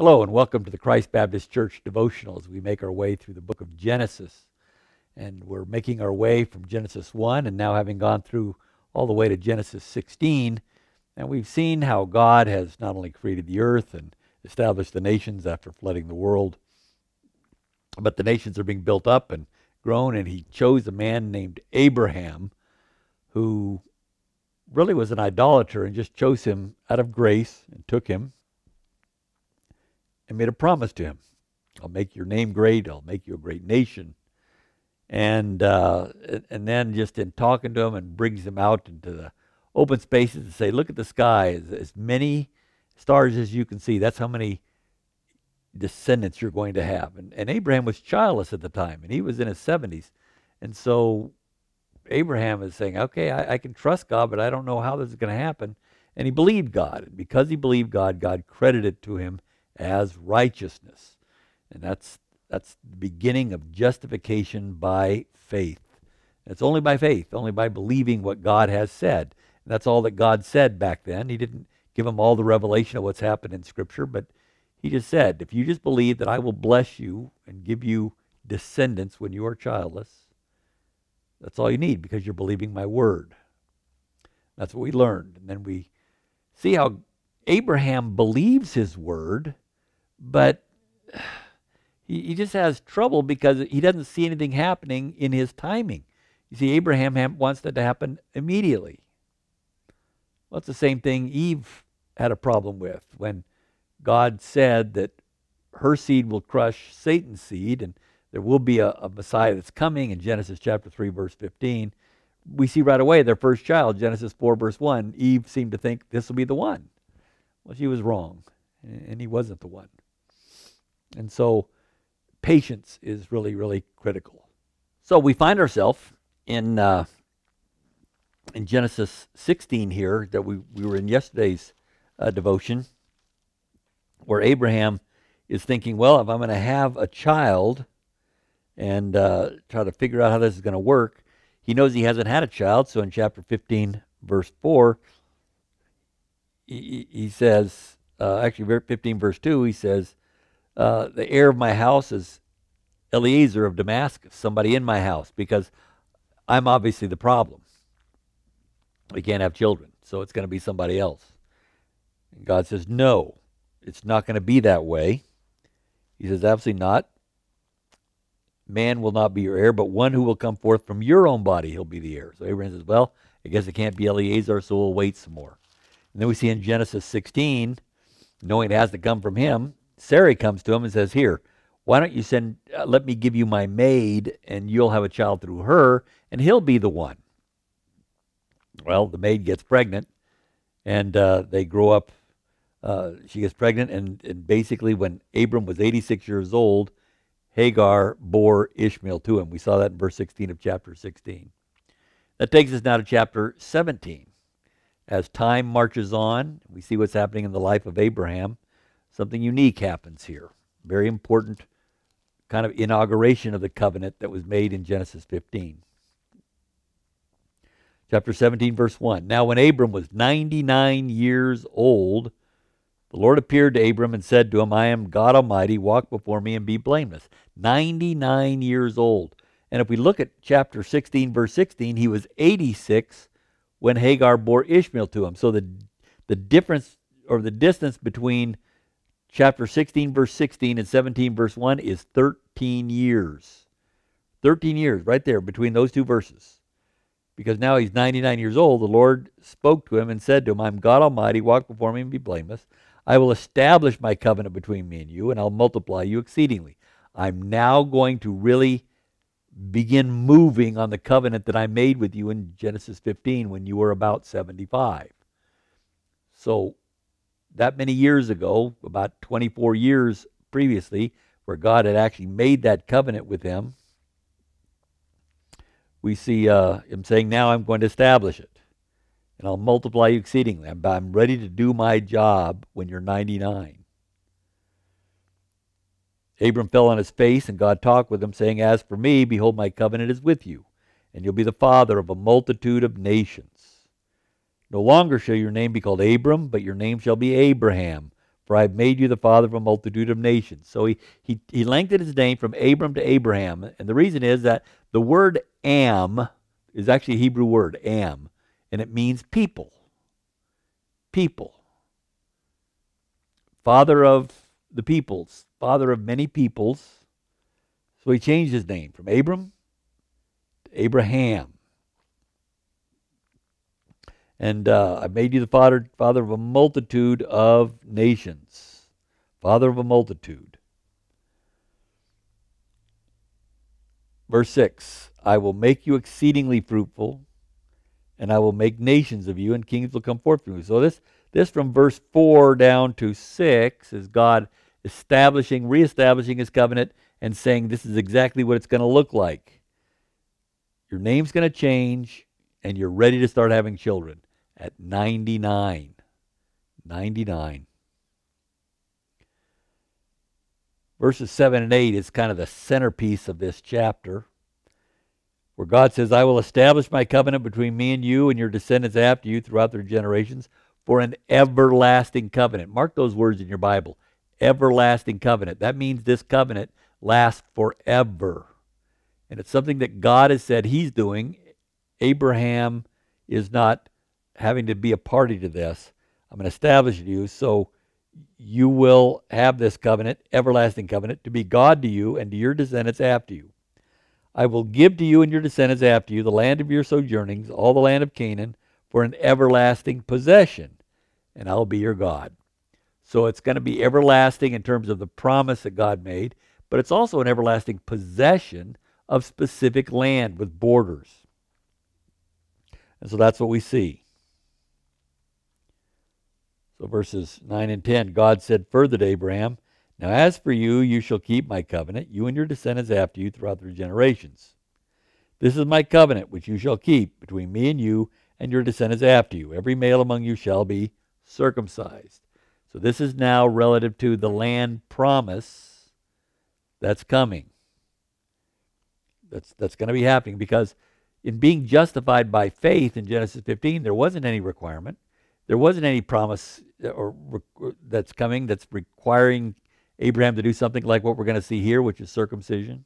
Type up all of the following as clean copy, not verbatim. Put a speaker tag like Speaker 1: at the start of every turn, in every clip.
Speaker 1: Hello and welcome to the Christ Baptist Church devotional as we make our way through the book of Genesis. And we're making our way from Genesis 1 and now having gone through all the way to Genesis 16. And we've seen how God has not only created the earth and established the nations after flooding the world, but the nations are being built up and grown. And he chose a man named Abraham who really was an idolater and just chose him out of grace and took him and made a promise to him. I'll make your name great. I'll make you a great nation. And then just in talking to him and brings him out into the open spaces and say, look at the sky, as many stars as you can see. That's how many descendants you're going to have. And Abraham was childless at the time, and he was in his 70s. And so Abraham is saying, okay, I can trust God, but I don't know how this is going to happen. And he believed God. And because he believed God, God credited it to him as righteousness. And that's the beginning of justification by faith. And it's only by faith, only by believing what God has said. And that's all that God said back then. He didn't give him all the revelation of what's happened in Scripture, but he just said, if you just believe that I will bless you and give you descendants when you are childless, that's all you need because you're believing my word. That's what we learned. And then we see how Abraham believes his word, but he just has trouble because he doesn't see anything happening in his timing. You see, Abraham wants that to happen immediately. Well, it's the same thing Eve had a problem with when God said that her seed will crush Satan's seed and there will be a Messiah that's coming in Genesis chapter 3, verse 15. We see right away their first child, Genesis 4, verse 1, Eve seemed to think this will be the one. Well, she was wrong, and he wasn't the one. And so patience is really, really critical. So we find ourselves in Genesis 16 here that we were in yesterday's devotion, where Abraham is thinking, well, if I'm going to have a child and try to figure out how this is going to work, he knows he hasn't had a child. So in chapter 15, verse 4, he says, actually 15, verse 2, he says, the heir of my house is Eliezer of Damascus, somebody in my house, because I'm obviously the problem. We can't have children, so it's going to be somebody else. And God says, no, it's not going to be that way. He says, absolutely not. Man will not be your heir, but one who will come forth from your own body, he'll be the heir. So Abraham says, well, I guess it can't be Eliezer, so we'll wait some more. And then we see in Genesis 16, knowing it has to come from him, Sarai comes to him and says, here, why don't you let me give you my maid, and you'll have a child through her, and he'll be the one. Well, the maid gets pregnant, and they grow up. She gets pregnant, and basically when Abram was 86 years old, Hagar bore Ishmael to him. We saw that in verse 16 of chapter 16. That takes us now to chapter 17. As time marches on, we see what's happening in the life of Abraham. Something unique happens here. Very important kind of inauguration of the covenant that was made in Genesis 15. Chapter 17, verse 1. Now when Abram was 99 years old, the Lord appeared to Abram and said to him, I am God Almighty, walk before me and be blameless. 99 years old. And if we look at chapter 16, verse 16, he was 86 when Hagar bore Ishmael to him. So the difference or the distance between chapter 16, verse 16 and 17, verse 1 is 13 years. 13 years right there between those two verses. Because now he's 99 years old, the Lord spoke to him and said to him, I'm God Almighty, walk before me and be blameless. I will establish my covenant between me and you, and I'll multiply you exceedingly. I'm now going to really begin moving on the covenant that I made with you in Genesis 15 when you were about 75. So that many years ago, about 24 years previously, where God had actually made that covenant with him, we see him saying, now I'm going to establish it, and I'll multiply you exceedingly. I'm ready to do my job when you're 99. Abram fell on his face, and God talked with him, saying, as for me, behold, my covenant is with you, and you'll be the father of a multitude of nations. No longer shall your name be called Abram, but your name shall be Abraham, for I have made you the father of a multitude of nations. So he lengthened his name from Abram to Abraham. And the reason is that the word am is actually a Hebrew word, am, and it means people. People. Father of the peoples, father of many peoples. So he changed his name from Abram to Abraham. And I made you the father of a multitude of nations. Father of a multitude. Verse 6, I will make you exceedingly fruitful, and I will make nations of you, and kings will come forth from you. So this from verse 4 down to 6 is God reestablishing his covenant and saying this is exactly what it's going to look like. Your name's going to change, and you're ready to start having children at 99. 99. Verses 7 and 8 is kind of the centerpiece of this chapter, where God says, I will establish my covenant between me and you and your descendants after you throughout their generations for an everlasting covenant. Mark those words in your Bible. Everlasting covenant. That means this covenant lasts forever. And it's something that God has said he's doing. Abraham is not having to be a party to this. I'm going to establish it to you so you will have this covenant, everlasting covenant, to be God to you and to your descendants after you. I will give to you and your descendants after you the land of your sojournings, all the land of Canaan, for an everlasting possession, and I'll be your God. So it's going to be everlasting in terms of the promise that God made, but it's also an everlasting possession of specific land with borders. And so that's what we see. So verses 9 and 10, God said further to Abraham, now as for you, you shall keep my covenant, you and your descendants after you throughout their generations. This is my covenant which you shall keep between me and you and your descendants after you. Every male among you shall be circumcised. So this is now relative to the land promise that's coming. That's going to be happening, because in being justified by faith in Genesis 15, there wasn't any requirement. There wasn't any promise that's coming that's requiring Abraham to do something like what we're going to see here, which is circumcision.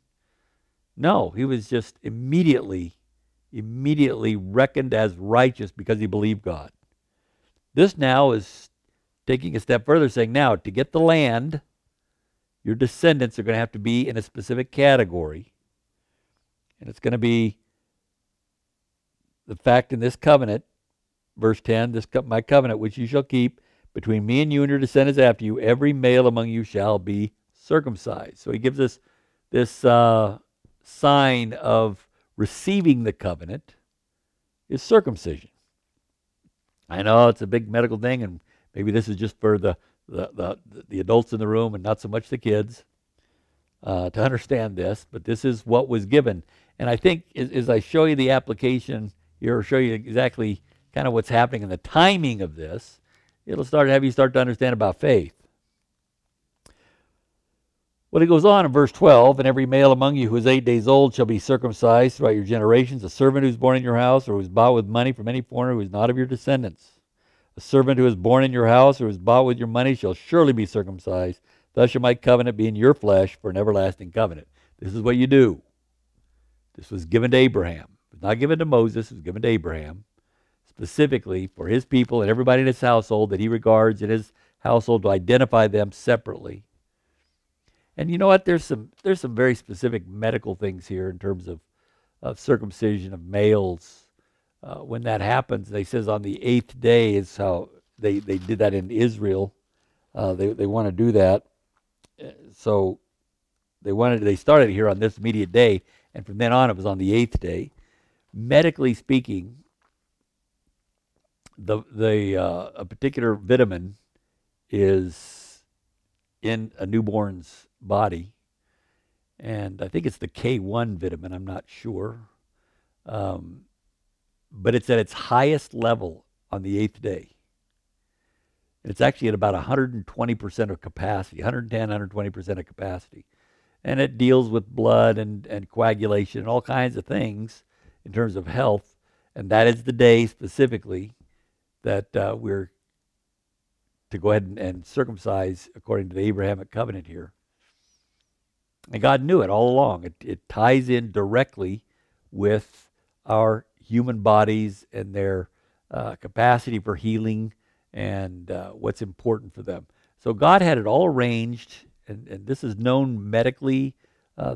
Speaker 1: No, he was just immediately reckoned as righteous because he believed God. This now is taking a step further, saying now to get the land, your descendants are going to have to be in a specific category. And it's going to be the fact in this covenant, verse 10, my covenant which you shall keep between me and you and your descendants after you, every male among you shall be circumcised. So he gives us this sign of receiving the covenant is circumcision. I know it's a big medical thing, and maybe this is just for the adults in the room and not so much the kids to understand this, but this is what was given. And I think as I show you the application here, or show you exactly kind of what's happening in the timing of this, it'll have you start to understand about faith. Well, it goes on in verse 12, and every male among you who is 8 days old shall be circumcised throughout your generations. A servant who is born in your house or who is bought with money from any foreigner who is not of your descendants. A servant who is born in your house or who is bought with your money shall surely be circumcised. Thus shall my covenant be in your flesh for an everlasting covenant. This is what you do. This was given to Abraham. It was not given to Moses. It was given to Abraham, specifically for his people and everybody in his household that he regards in his household, to identify them separately. And you know what? There's some very specific medical things here in terms of circumcision of males. When that happens, they says on the 8th day is how they did that in Israel. They want to do that. So they started here on this immediate day, and from then on it was on the 8th day. Medically speaking, a particular vitamin is in a newborn's body, and I think it's the K1 vitamin, I'm not sure, but it's at its highest level on the 8th day. And it's actually at about 120% of capacity, 110, 120% of capacity. And it deals with blood and coagulation and all kinds of things in terms of health. And that is the day specifically that we're to go ahead and circumcise according to the Abrahamic covenant here. And God knew it all along. It ties in directly with our human bodies and their capacity for healing and what's important for them. So God had it all arranged, and this is known medically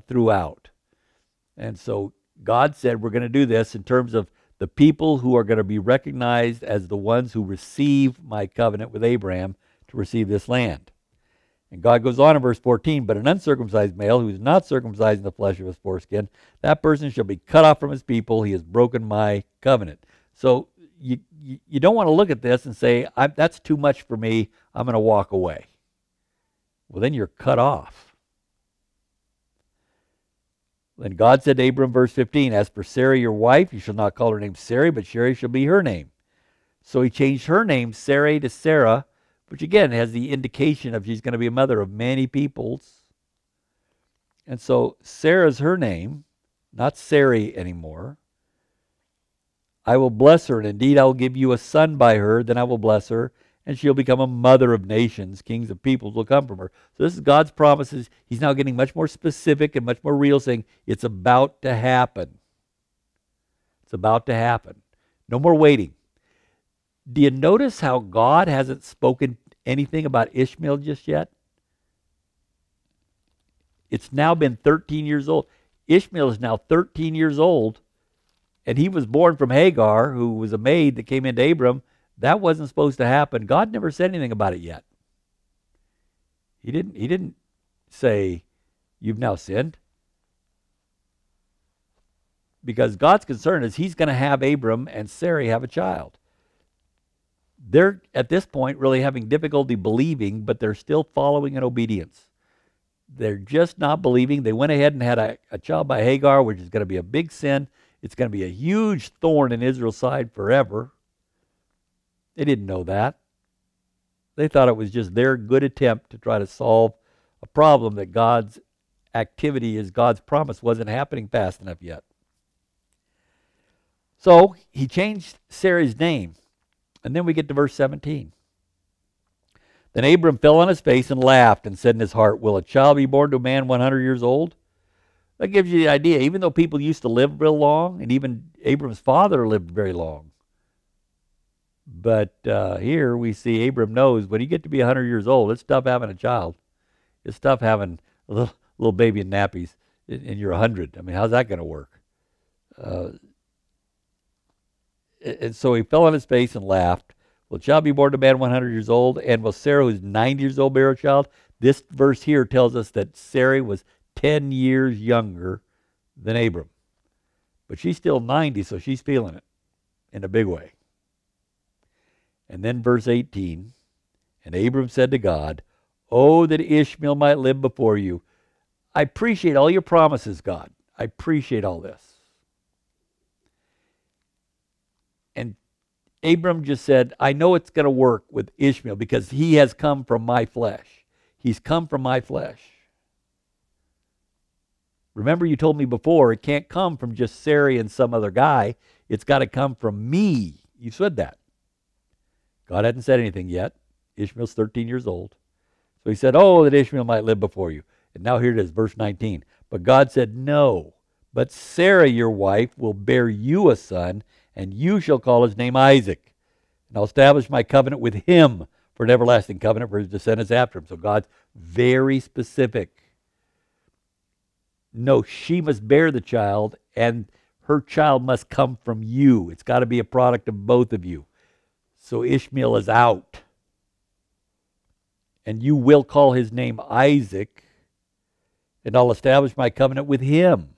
Speaker 1: throughout. And so God said, we're going to do this in terms of the people who are going to be recognized as the ones who receive my covenant with Abraham to receive this land. And God goes on in verse 14, but an uncircumcised male who is not circumcised in the flesh of his foreskin, that person shall be cut off from his people. He has broken my covenant. So you don't want to look at this and say, that's too much for me. I'm going to walk away. Well, then you're cut off. Then God said to Abram, verse 15, as for Sarah your wife, you shall not call her name Sarai, but Sarai shall be her name. So he changed her name Sarai to Sarah, which again has the indication of she's going to be a mother of many peoples. And so Sarah's her name, not Sarai anymore. I will bless her, and indeed I will give you a son by her. Then I will bless her, and she'll become a mother of nations. Kings of peoples will come from her. So this is God's promises. He's now getting much more specific and much more real, saying it's about to happen. It's about to happen. No more waiting. Do you notice how God hasn't spoken anything about Ishmael just yet? It's now been 13 years old. Ishmael is now 13 years old, and he was born from Hagar, who was a maid that came into Abram. That wasn't supposed to happen. God never said anything about it yet. He didn't say, you've now sinned. Because God's concern is he's going to have Abram and Sarai have a child. They're, at this point, really having difficulty believing, but they're still following in obedience. They're just not believing. They went ahead and had a child by Hagar, which is going to be a big sin. It's going to be a huge thorn in Israel's side forever. They didn't know that. They thought it was just their good attempt to try to solve a problem that God's activity, as God's promise, wasn't happening fast enough yet. So he changed Sarah's name. And then we get to verse 17. Then Abram fell on his face and laughed and said in his heart, will a child be born to a man 100 years old? That gives you the idea. Even though people used to live real long, and even Abram's father lived very long. But here we see Abram knows when you get to be 100 years old, it's tough having a child. It's tough having a little baby in nappies and you're 100. I mean, how's that going to work? And so he fell on his face and laughed. Will a child be born to a man 100 years old? And will Sarah, who's 90 years old, bear a child? This verse here tells us that Sarai was 10 years younger than Abram. But she's still 90, so she's feeling it in a big way. And then verse 18, and Abram said to God, oh, that Ishmael might live before you. I appreciate all your promises, God. I appreciate all this. And Abram just said, I know it's going to work with Ishmael because he has come from my flesh. He's come from my flesh. Remember, you told me before, it can't come from just Sarai and some other guy. It's got to come from me. You said that. God hadn't said anything yet. Ishmael's 13 years old. So he said, oh, that Ishmael might live before you. And now here it is, verse 19. But God said, no, but Sarah, your wife, will bear you a son, and you shall call his name Isaac. And I'll establish my covenant with him for an everlasting covenant for his descendants after him. So God's very specific. No, she must bear the child, and her child must come from you. It's got to be a product of both of you. So Ishmael is out. And you will call his name Isaac, and I'll establish my covenant with him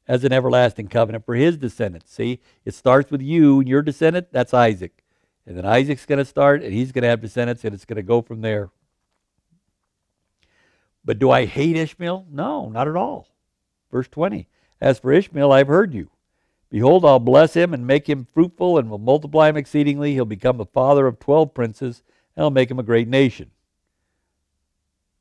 Speaker 1: as an everlasting covenant for his descendants. See, it starts with you and your descendant, that's Isaac. And then Isaac's going to start, and he's going to have descendants, and it's going to go from there. But do I hate Ishmael? No, not at all. Verse 20, as for Ishmael, I've heard you. Behold, I'll bless him and make him fruitful and will multiply him exceedingly. He'll become the father of 12 princes, and I'll make him a great nation.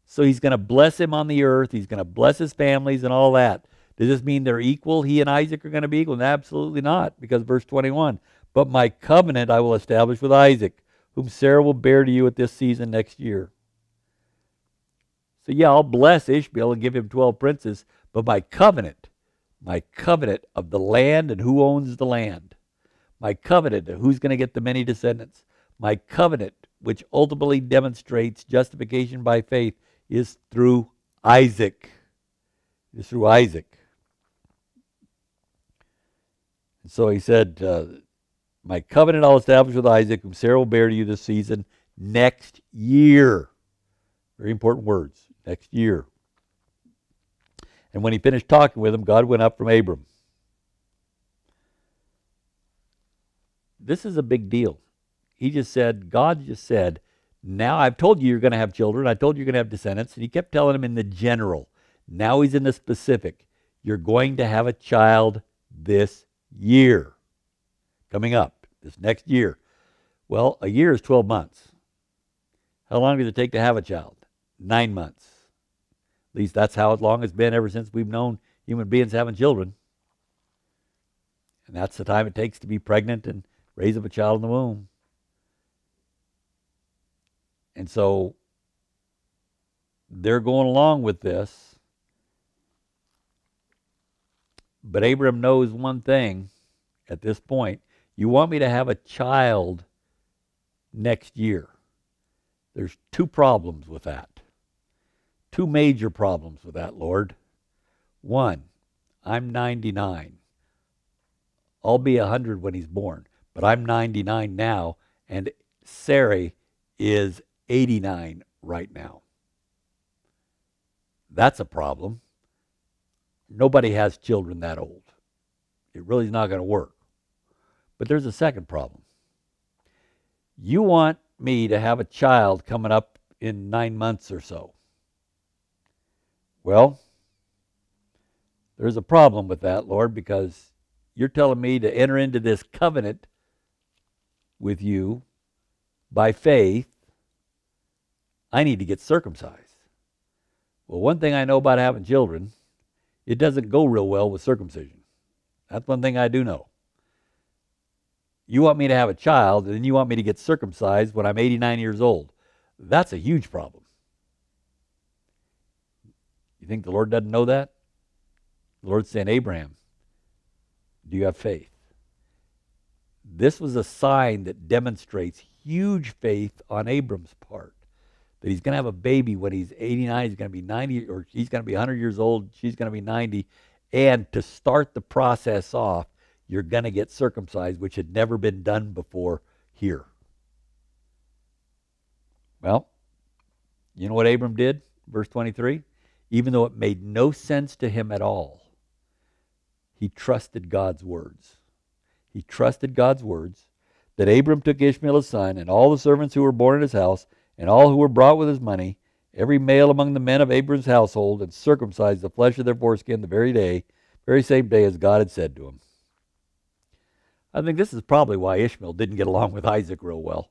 Speaker 1: So he's going to bless him on the earth. He's going to bless his families and all that. Does this mean they're equal? He and Isaac are going to be equal? Absolutely not, because verse 21, but my covenant I will establish with Isaac, whom Sarah will bear to you at this season next year. So yeah, I'll bless Ishmael and give him 12 princes, but my covenant of the land and who owns the land, my covenant of who's going to get the many descendants, my covenant which ultimately demonstrates justification by faith is through Isaac. Is through Isaac. And so he said, my covenant I'll establish with Isaac, whom Sarah will bear to you this season next year. Very important words. Next year. And when he finished talking with him, God went up from Abram. This is a big deal. God just said, now I've told you you're going to have children. I told you you're going to have descendants. And he kept telling him in the general. Now he's in the specific. You're going to have a child this year. Coming up, this next year. Well, a year is 12 months. How long does it take to have a child? 9 months. At least that's how long it's been ever since we've known human beings having children. And that's the time it takes to be pregnant and raise up a child in the womb. And so they're going along with this. But Abram knows one thing at this point. You want me to have a child next year. There's two problems with that. Two major problems with that, Lord. One, I'm 99. I'll be 100 when he's born, but I'm 99 now, and Sarai is 89 right now. That's a problem. Nobody has children that old. It really is not going to work. But there's a second problem. You want me to have a child coming up in 9 months or so. Well, there's a problem with that, Lord, because you're telling me to enter into this covenant with you by faith. I need to get circumcised. Well, one thing I know about having children, it doesn't go real well with circumcision. That's one thing I do know. You want me to have a child, and then you want me to get circumcised when I'm 89 years old. That's a huge problem. You think the Lord doesn't know that? The Lord's saying, Abraham, do you have faith? This was a sign that demonstrates huge faith on Abram's part. That he's going to have a baby when he's 89, he's going to be 90, or he's going to be 100 years old, she's going to be 90. And to start the process off, you're going to get circumcised, which had never been done before here. Well, you know what Abram did? Verse 23. Even though it made no sense to him at all, he trusted God's words. He trusted God's words that Abram took Ishmael his son and all the servants who were born in his house and all who were brought with his money, every male among the men of Abram's household, and circumcised the flesh of their foreskin the very same day as God had said to him. I think this is probably why Ishmael didn't get along with Isaac real well.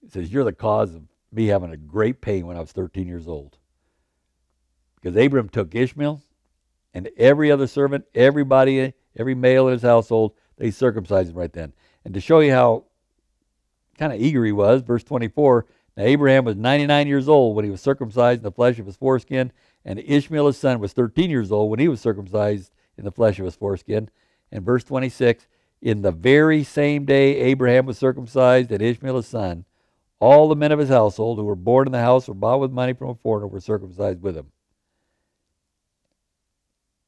Speaker 1: He says, you're the cause of me having a great pain when I was 13 years old. Because Abram took Ishmael and every other servant, everybody, every male in his household, they circumcised him right then. And to show you how kind of eager he was, verse 24, now Abraham was 99 years old when he was circumcised in the flesh of his foreskin, and Ishmael his son was 13 years old when he was circumcised in the flesh of his foreskin. And verse 26, in the very same day Abraham was circumcised and Ishmael his son, all the men of his household who were born in the house or bought with money from a foreigner were circumcised with him.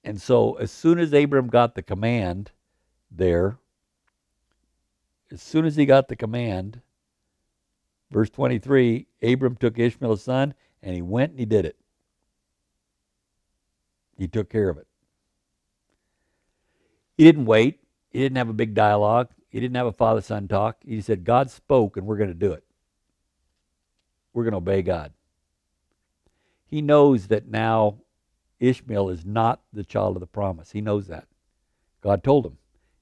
Speaker 1: And so as soon as Abram got the command there, as soon as he got the command, verse 23, Abram took Ishmael his son and he went and he did it. He took care of it. He didn't wait. He didn't have a big dialogue. He didn't have a father-son talk. He said, God spoke and we're going to do it. We're going to obey God. He knows that now Ishmael is not the child of the promise. He knows that. God told him.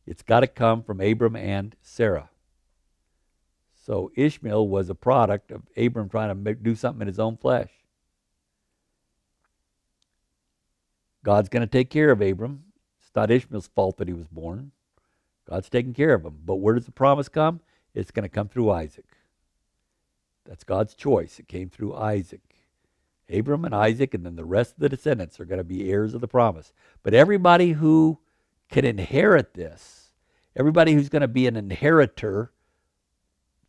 Speaker 1: It's got to come from Abram and Sarah. So Ishmael was a product of Abram trying to do something in his own flesh. God's going to take care of Abram. It's not Ishmael's fault that he was born. God's taking care of him. But where does the promise come? It's going to come through Isaac. That's God's choice. It came through Isaac. Abram and Isaac, and then the rest of the descendants are going to be heirs of the promise. But everybody who can inherit this, everybody who's going to be an inheritor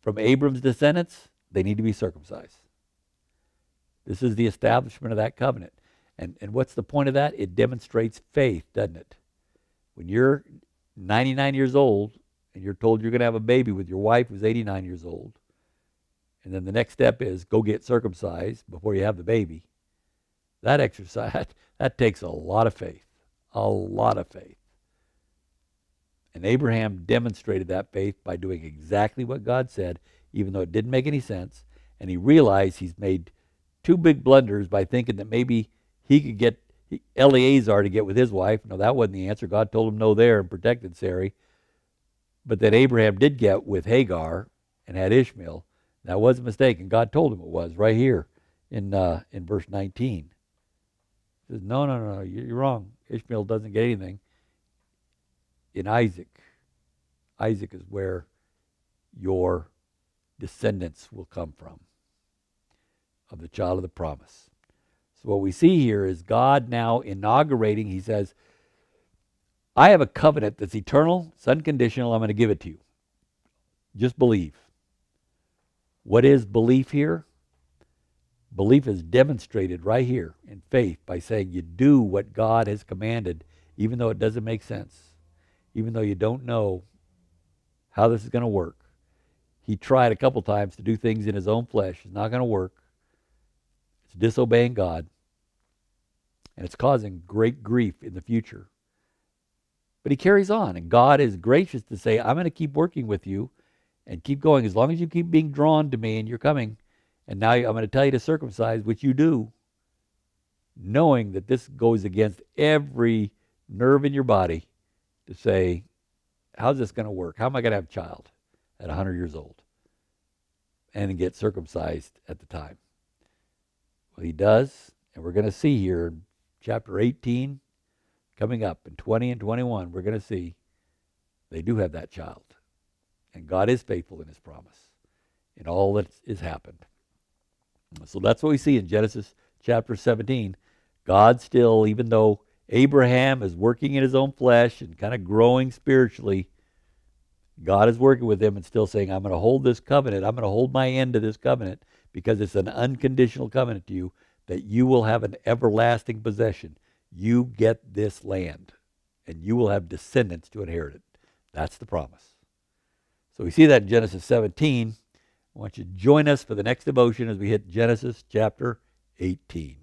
Speaker 1: from Abram's descendants, they need to be circumcised. This is the establishment of that covenant. And what's the point of that? It demonstrates faith, doesn't it? When you're 99 years old and you're told you're going to have a baby with your wife who's 89 years old, and then the next step is go get circumcised before you have the baby, that exercise, that takes a lot of faith. A lot of faith. And Abraham demonstrated that faith by doing exactly what God said, even though it didn't make any sense. And he realized he's made two big blunders by thinking that maybe he could get Eleazar to get with his wife. No, that wasn't the answer. God told him no there and protected Sarai. But then Abraham did get with Hagar and had Ishmael. That was a mistake, and God told him it was right here in verse 19. He says, no, you're wrong. Ishmael doesn't get anything. In Isaac is where your descendants will come from, of the child of the promise. So what we see here is God now inaugurating. He says, I have a covenant that's eternal, it's unconditional, I'm going to give it to you. Just believe. What is belief here? Belief is demonstrated right here in faith by saying you do what God has commanded, even though it doesn't make sense, even though you don't know how this is going to work. He tried a couple times to do things in his own flesh. It's not going to work. It's disobeying God, and it's causing great grief in the future. But he carries on, and God is gracious to say, I'm going to keep working with you and keep going as long as you keep being drawn to me and you're coming. And now I'm going to tell you to circumcise, which you do, knowing that this goes against every nerve in your body to say, how's this going to work? How am I going to have a child at 100 years old and get circumcised at the time? Well, he does, and we're going to see here in chapter 18, coming up in 20 and 21, we're going to see they do have that child. And God is faithful in his promise in all that has happened. So that's what we see in Genesis chapter 17. God still, even though Abraham is working in his own flesh and kind of growing spiritually, God is working with him and still saying, I'm going to hold this covenant. I'm going to hold my end to this covenant because it's an unconditional covenant to you that you will have an everlasting possession. You get this land and you will have descendants to inherit it. That's the promise. So we see that in Genesis 17. I want you to join us for the next devotion as we hit Genesis chapter 18.